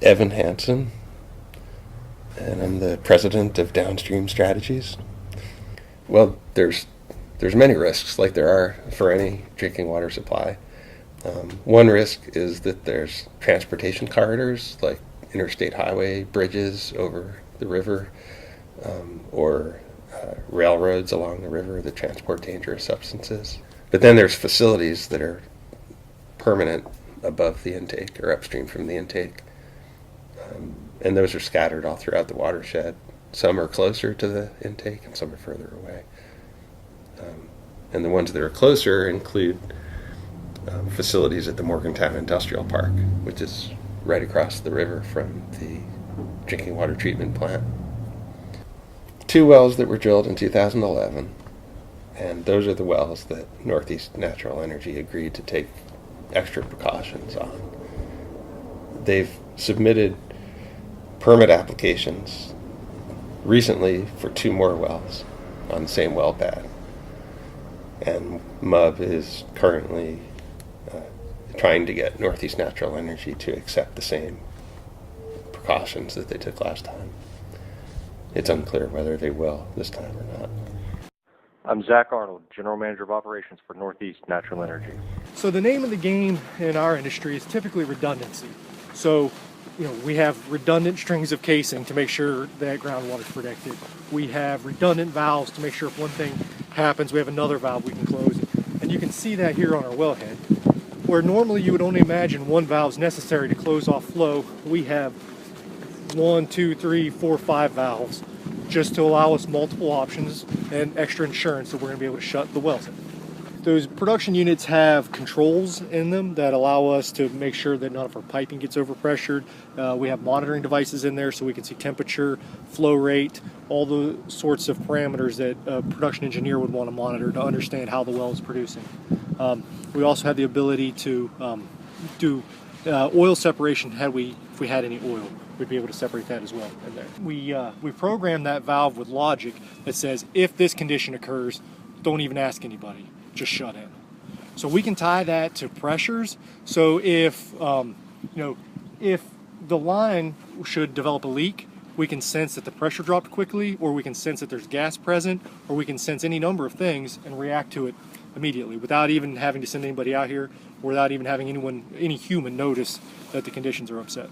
Evan Hansen, and I'm the president of Downstream Strategies. Well, there's many risks, like there are for any drinking water supply. One risk is that there's transportation corridors, like interstate highway bridges over the river, or railroads along the river that transport dangerous substances. But then there's facilities that are permanent above the intake or upstream from the intake. And those are scattered all throughout the watershed. Some are closer to the intake and some are further away. And the ones that are closer include facilities at the Morgantown Industrial Park, which is right across the river from the drinking water treatment plant. 2 wells that were drilled in 2011, and those are the wells that Northeast Natural Energy agreed to take extra precautions on. They've submitted permit applications recently for 2 more wells on the same well pad. And MUB is currently trying to get Northeast Natural Energy to accept the same precautions that they took last time. It's unclear whether they will this time or not. I'm Zach Arnold, General Manager of Operations for Northeast Natural Energy. So the name of the game in our industry is typically redundancy. So, we have redundant strings of casing to make sure that groundwater is protected. We have redundant valves to make sure if one thing happens, we have another valve we can close. And you can see that here on our wellhead. Where normally you would only imagine one valve is necessary to close off flow, we have 1, 2, 3, 4, 5 valves just to allow us multiple options and extra insurance that we're going to be able to shut the wells in. Those production units have controls in them that allow us to make sure that none of our piping gets overpressured. We have monitoring devices in there so we can see temperature, flow rate, all the sorts of parameters that a production engineer would want to monitor to understand how the well is producing. We also have the ability to do oil separation if we had any oil. We'd be able to separate that as well in there. We program that valve with logic that says if this condition occurs, don't even ask anybody, just shut in. So we can tie that to pressures. So if if the line should develop a leak, we can sense that the pressure dropped quickly, or we can sense that there's gas present, or we can sense any number of things and react to it immediately without even having to send anybody out here, or without even having any human notice that the conditions are upset.